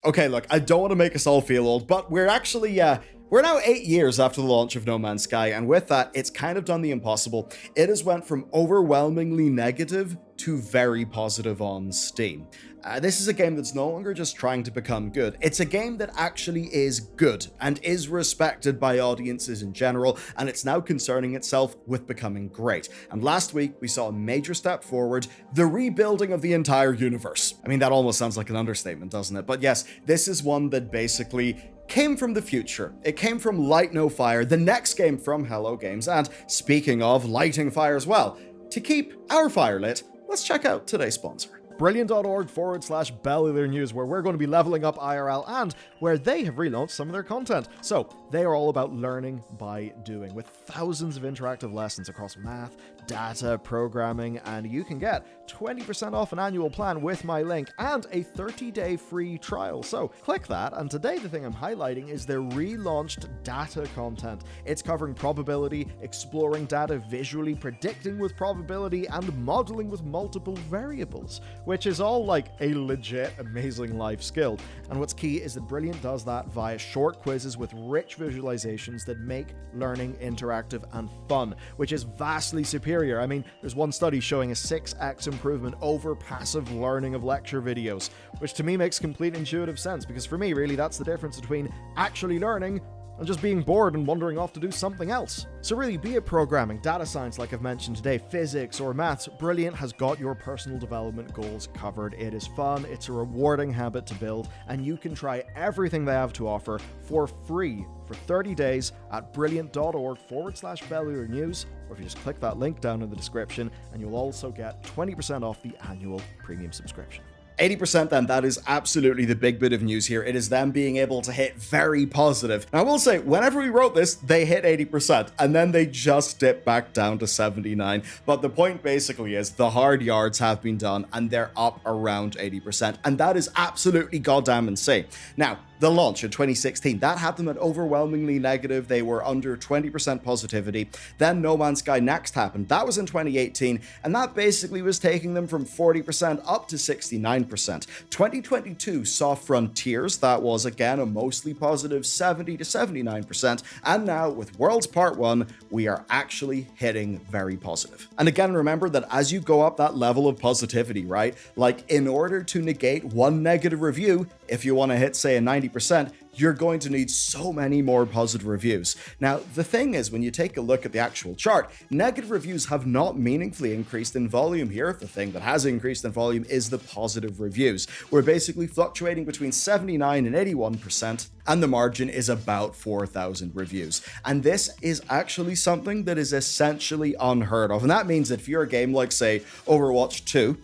Okay, look, I don't want to make us all feel old, but we're actually, we're now 8 years after the launch of No Man's Sky, and with that, it's kind of done the impossible. It has went from overwhelmingly negative to very positive on Steam. This is a game that's no longer just trying to become good. It's a game that actually is good and is respected by audiences in general, and it's now concerning itself with becoming great. And last week, we saw a major step forward, the rebuilding of the entire universe. I mean, that almost sounds like an understatement, doesn't it? But yes, this is one that basically came from the future. It came from Light No Fire, the next game from Hello Games, and speaking of lighting fire as well, to keep our fire lit, let's check out today's sponsor. Brilliant.org/Bellular News, where we're going to be leveling up IRL and where they have relaunched some of their content. So they are all about learning by doing, with thousands of interactive lessons across math, data, programming, and you can get 20% off an annual plan with my link and a 30-day free trial. So click that, and today the thing I'm highlighting is their relaunched data content. It's covering probability, exploring data visually, predicting with probability, and modeling with multiple variables, which is all like a legit amazing life skill. And what's key is that Brilliant does that via short quizzes with rich visualizations that make learning interactive and fun, which is vastly superior. I mean, there's one study showing a 6x improvement over passive learning of lecture videos, which to me makes complete intuitive sense, because for me, really, that's the difference between actually learning and just being bored and wandering off to do something else. So really, be it programming, data science like I've mentioned today, physics, or maths, Brilliant has got your personal development goals covered. It is fun, it's a rewarding habit to build, and you can try everything they have to offer for free for 30 days at brilliant.org/Bellular News, or if you just click that link down in the description, and you'll also get 20% off the annual premium subscription. 80% then, that is absolutely the big bit of news here. It is them being able to hit very positive. Now, I will say, whenever we wrote this, they hit 80%, and then they just dipped back down to 79. But the point basically is the hard yards have been done, and they're up around 80%, and that is absolutely goddamn insane. Now, the launch in 2016, that had them at overwhelmingly negative. They were under 20% positivity. Then No Man's Sky Next happened. That was in 2018, and that basically was taking them from 40% up to 69%. 2022 saw Frontiers. That was, again, a mostly positive 70 to 79%. And now, with Worlds Part 1, we are actually hitting very positive. And again, remember that as you go up that level of positivity, right? Like, in order to negate one negative review, if you want to hit, say, a 90%, you're going to need so many more positive reviews. Now, the thing is, when you take a look at the actual chart, negative reviews have not meaningfully increased in volume here. The thing that has increased in volume is the positive reviews. We're basically fluctuating between 79 and 81%, and the margin is about 4,000 reviews. And this is actually something that is essentially unheard of. And that means that if you're a game like, say, Overwatch 2,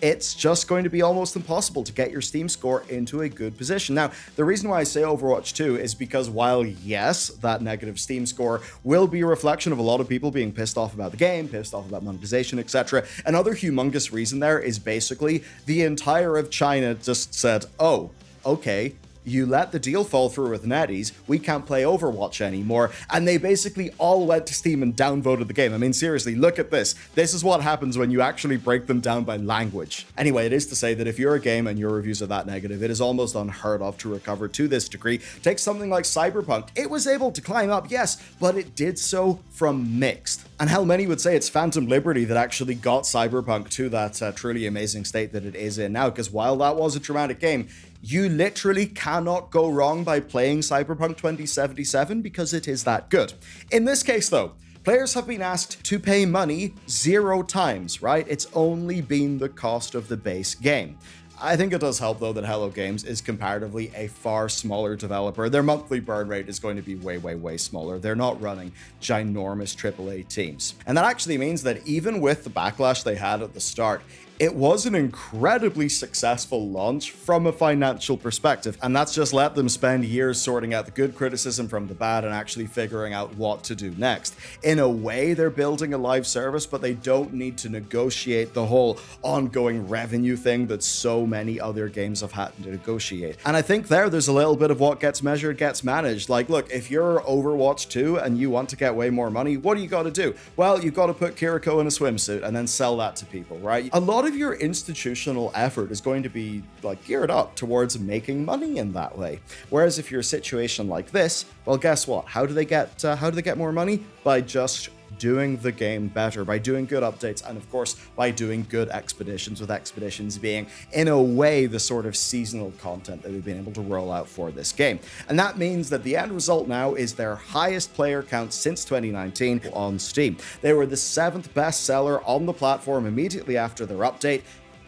it's just going to be almost impossible to get your Steam score into a good position. Now, the reason why I say Overwatch 2 is because while, yes, that negative Steam score will be a reflection of a lot of people being pissed off about the game, pissed off about monetization, etc., another humongous reason there is basically the entire of China just said, oh, okay, you let the deal fall through with NetEase, we can't play Overwatch anymore, and they basically all went to Steam and downvoted the game. I mean, seriously, look at this. This is what happens when you actually break them down by language. Anyway, it is to say that if you're a game and your reviews are that negative, it is almost unheard of to recover to this degree. Take something like Cyberpunk. It was able to climb up, yes, but it did so from mixed. And hell, many would say it's Phantom Liberty that actually got Cyberpunk to that truly amazing state that it is in now, because while that was a dramatic game, you literally cannot go wrong by playing Cyberpunk 2077 because it is that good. In this case, though, players have been asked to pay money 0 times, right? It's only been the cost of the base game. I think it does help, though, that Hello Games is comparatively a far smaller developer. Their monthly burn rate is going to be way smaller. They're not running ginormous AAA teams. And that actually means that even with the backlash they had at the start, it was an incredibly successful launch from a financial perspective, and that's just let them spend years sorting out the good criticism from the bad and actually figuring out what to do next. In a way, they're building a live service, but they don't need to negotiate the whole ongoing revenue thing that so many other games have had to negotiate. And I think there's a little bit of what gets measured gets managed. Like, look, if you're Overwatch 2 and you want to get way more money, what do you got to do? Well, you've got to put Kiriko in a swimsuit and then sell that to people, right? A lot of your institutional effort is going to be like geared up towards making money in that way. Whereas if you're a situation like this, well, guess what? How do they get more money? By just doing the game better, by doing good updates, and of course by doing good expeditions, with expeditions being in a way the sort of seasonal content that we've been able to roll out for this game. And that means that the end result now is their highest player count since 2019 on Steam. They were the 7th best seller on the platform immediately after their update.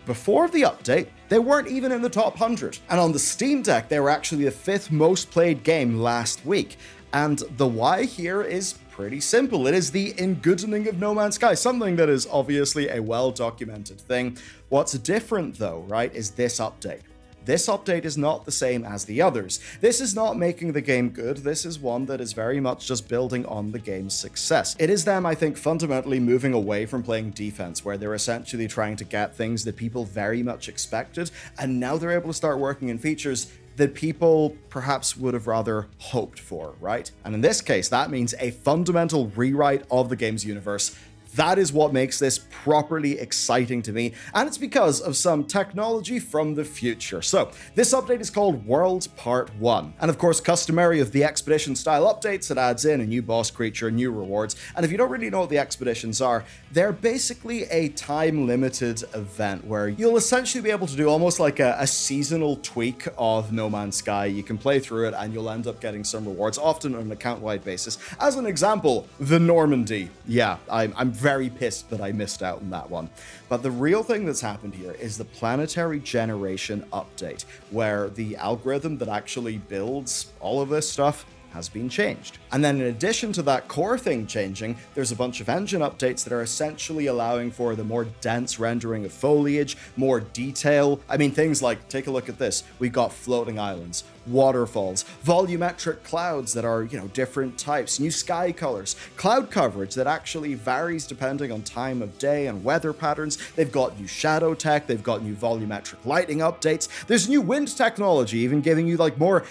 Before the update, they weren't even in the top 100. And on the Steam Deck, they were actually the 5th most played game last week. And the why here is pretty simple. It is the engoodening of No Man's Sky, something that is obviously a well-documented thing. What's different though, right, is this update. This update is not the same as the others. This is not making the game good. This is one that is very much just building on the game's success. It is them, I think, fundamentally moving away from playing defense, where they're essentially trying to get things that people very much expected, and now they're able to start working in features that people perhaps would have rather hoped for, right? And in this case, that means a fundamental rewrite of the game's universe. That is what makes this properly exciting to me, and it's because of some technology from the future. So, this update is called World Part 1, and of course, customary of the expedition-style updates, it adds in a new boss creature, new rewards, and if you don't really know what the expeditions are, they're basically a time-limited event where you'll essentially be able to do almost like a seasonal tweak of No Man's Sky. You can play through it, and you'll end up getting some rewards, often on an account-wide basis. As an example, the Normandy. Yeah, I'm very pissed that I missed out on that one. But the real thing that's happened here is the planetary generation update, where the algorithm that actually builds all of this stuff has been changed. And then in addition to that core thing changing, there's a bunch of engine updates that are essentially allowing for the more dense rendering of foliage, more detail. I mean, things like, take a look at this. We've got floating islands, waterfalls, volumetric clouds that are, different types, new sky colors, cloud coverage that actually varies depending on time of day and weather patterns. They've got new shadow tech, they've got new volumetric lighting updates. There's new wind technology, even giving you more,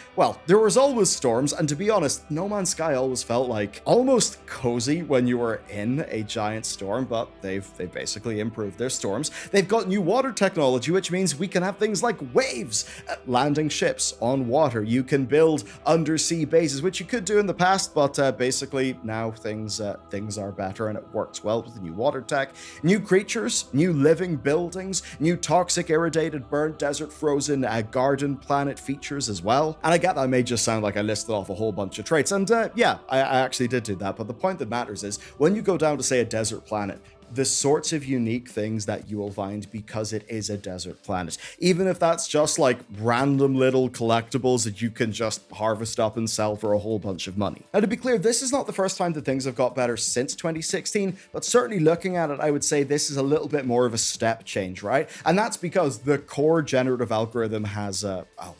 there was always storms, and to be honest, No Man's Sky always felt like almost cozy when you were in a giant storm, but they've basically improved their storms. They've got new water technology, which means we can have things like waves, landing ships on water. You can build undersea bases, which you could do in the past, but basically now things are better, and it works well with the new water tech. New creatures, new living buildings, new toxic, irradiated, burnt, desert, frozen, garden planet features as well. And I get that may just sound like I listed off a whole bunch of traits, and yeah, I actually did do that, but the point that matters is when you go down to, say, a desert planet, the sorts of unique things that you will find because it is a desert planet. Even if that's just random little collectibles that you can just harvest up and sell for a whole bunch of money. Now, to be clear, this is not the first time that things have got better since 2016, but certainly looking at it, I would say this is a little bit more of a step change, right? And that's because the core generative algorithm has,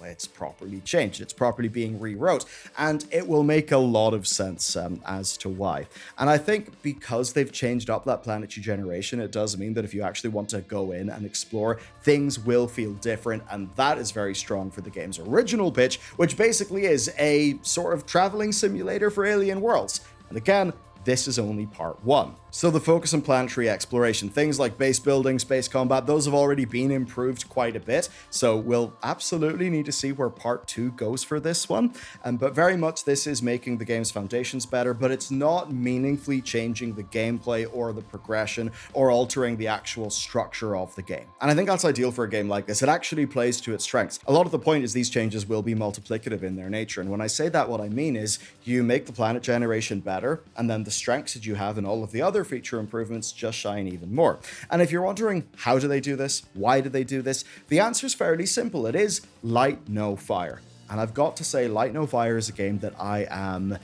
it's properly changed. It's properly being rewrote, and it will make a lot of sense as to why. And I think because they've changed up that planetary generation, it does mean that if you actually want to go in and explore, things will feel different, and that is very strong for the game's original pitch, which basically is a sort of traveling simulator for alien worlds. And again, this is only part 1. So the focus on planetary exploration, things like base building, space combat, those have already been improved quite a bit, so we'll absolutely need to see where part 2 goes for this one. But very much this is making the game's foundations better, but it's not meaningfully changing the gameplay or the progression or altering the actual structure of the game. And I think that's ideal for a game like this. It actually plays to its strengths. A lot of the point is these changes will be multiplicative in their nature, and when I say that, what I mean is you make the planet generation better, and then the strengths that you have in all of the other feature improvements just shine even more. And if you're wondering, how do they do this? Why do they do this? The answer is fairly simple. It is light, no fire. And I've got to say, Light No Fire is a game that I am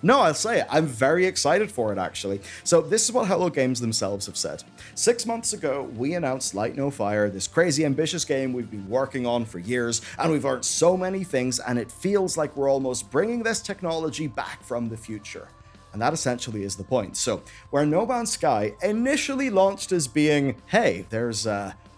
I'm very excited for it, actually. So this is what Hello Games themselves have said. 6 months ago, we announced Light No Fire, this crazy ambitious game we've been working on for years, and we've learned so many things, and it feels like we're almost bringing this technology back from the future. And that essentially is the point. So, where No Man's Sky initially launched as being, hey, there's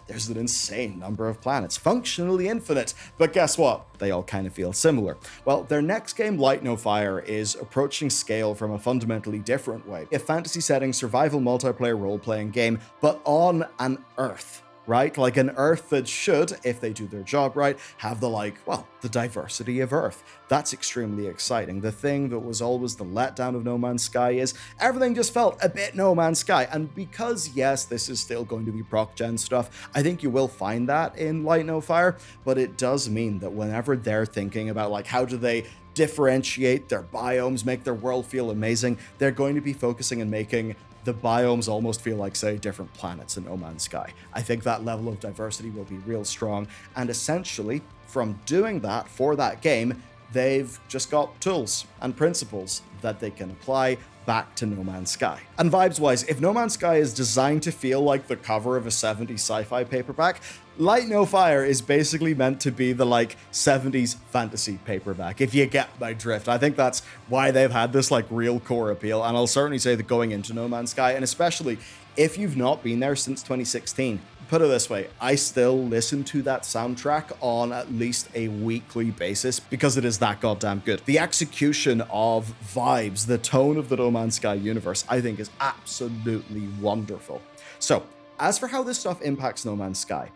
there's an insane number of planets, functionally infinite, but guess what? They all kind of feel similar. Well, their next game, Light No Fire, is approaching scale from a fundamentally different way. A fantasy setting survival multiplayer role-playing game, but on an Earth. Right? Like an Earth that should, if they do their job right, have the diversity of Earth. That's extremely exciting. The thing that was always the letdown of No Man's Sky is everything just felt a bit No Man's Sky. And because, yes, this is still going to be proc-gen stuff, I think you will find that in Light No Fire, but it does mean that whenever they're thinking about, like, how do they differentiate their biomes, make their world feel amazing, they're going to be focusing and making the biomes almost feel like, say, different planets in No Man's Sky. I think that level of diversity will be real strong, and essentially, from doing that for that game, they've just got tools and principles that they can apply back to No Man's Sky. And vibes-wise, if No Man's Sky is designed to feel like the cover of a 70s sci-fi paperback, Light No Fire is basically meant to be the, 70s fantasy paperback, if you get my drift. I think that's why they've had this, real core appeal, and I'll certainly say that going into No Man's Sky, and especially if you've not been there since 2016, put it this way, I still listen to that soundtrack on at least a weekly basis because it is that goddamn good. The execution of vibes, the tone of the No Man's Sky universe, I think is absolutely wonderful. So, as for how this stuff impacts No Man's Sky,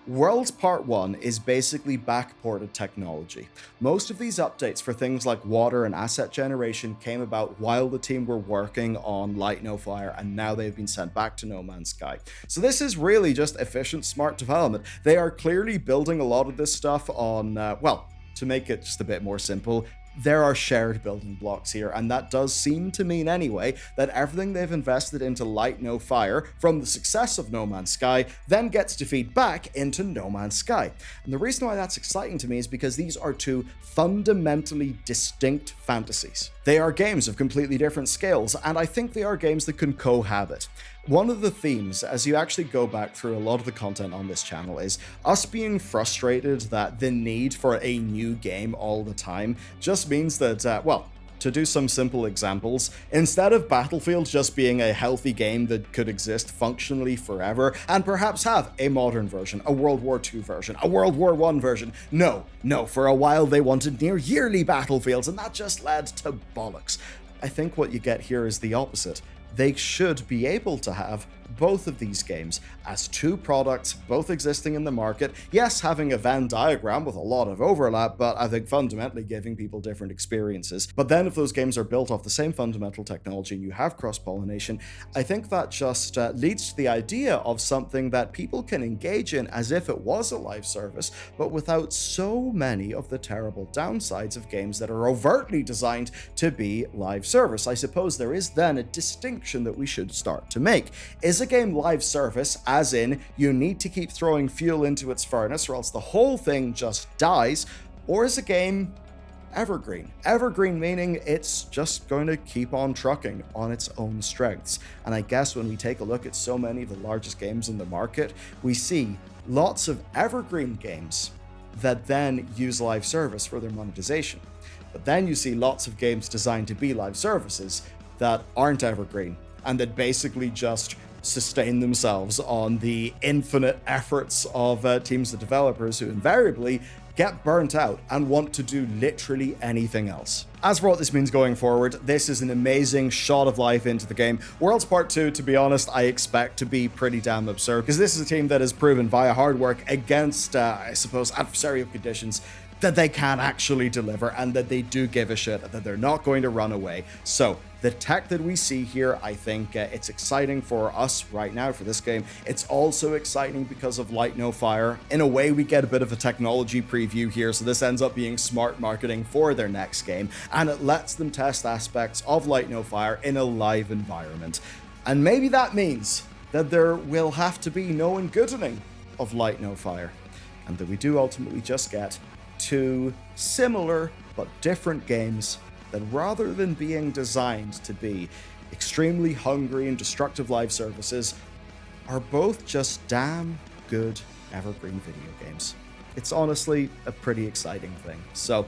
Worlds Part 1 is basically backported technology. Most of these updates for things like water and asset generation came about while the team were working on Light No Fire, and now they've been sent back to No Man's Sky. So this is really just efficient, smart development. They are clearly building a lot of this stuff on, to make it just a bit more simple, there are shared building blocks here, and that does seem to mean anyway that everything they've invested into Light No Fire from the success of No Man's Sky then gets to feed back into No Man's Sky. And the reason why that's exciting to me is because these are two fundamentally distinct fantasies. They are games of completely different scales, and I think they are games that can cohabit. One of the themes, as you actually go back through a lot of the content on this channel, is us being frustrated that the need for a new game all the time just means that, to do some simple examples, instead of Battlefield just being a healthy game that could exist functionally forever, and perhaps have a modern version, a World War II version, a World War I version, no, for a while they wanted near yearly Battlefields, and that just led to bollocks. I think what you get here is the opposite. They should be able to have both of these games as two products, both existing in the market. Yes, having a Venn diagram with a lot of overlap, but I think fundamentally giving people different experiences. But then if those games are built off the same fundamental technology and you have cross-pollination, I think that just leads to the idea of something that people can engage in as if it was a live service, but without so many of the terrible downsides of games that are overtly designed to be live service. I suppose there is then a distinction that we should start to make. Is a game live service, as in you need to keep throwing fuel into its furnace or else the whole thing just dies, or is a game evergreen? Evergreen meaning it's just going to keep on trucking on its own strengths. And I guess when we take a look at so many of the largest games in the market, we see lots of evergreen games that then use live service for their monetization. But then you see lots of games designed to be live services that aren't evergreen and that basically just sustain themselves on the infinite efforts of teams of developers who invariably get burnt out and want to do literally anything else. As for what this means going forward, this is an amazing shot of life into the game. Worlds Part 2, to be honest, I expect to be pretty damn absurd, because this is a team that has proven via hard work against, adversarial conditions that they can actually deliver and that they do give a shit, that they're not going to run away. So the tech that we see here, I think it's exciting for us right now for this game. It's also exciting because of Light No Fire. In a way, we get a bit of a technology preview here, so this ends up being smart marketing for their next game, and it lets them test aspects of Light No Fire in a live environment. And maybe that means that there will have to be no ungoodening of Light No Fire, and that we do ultimately just get two similar but different games that, rather than being designed to be extremely hungry and destructive live services, are both just damn good evergreen video games. It's honestly a pretty exciting thing. So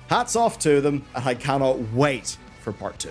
hats off to them, and I cannot wait for part 2.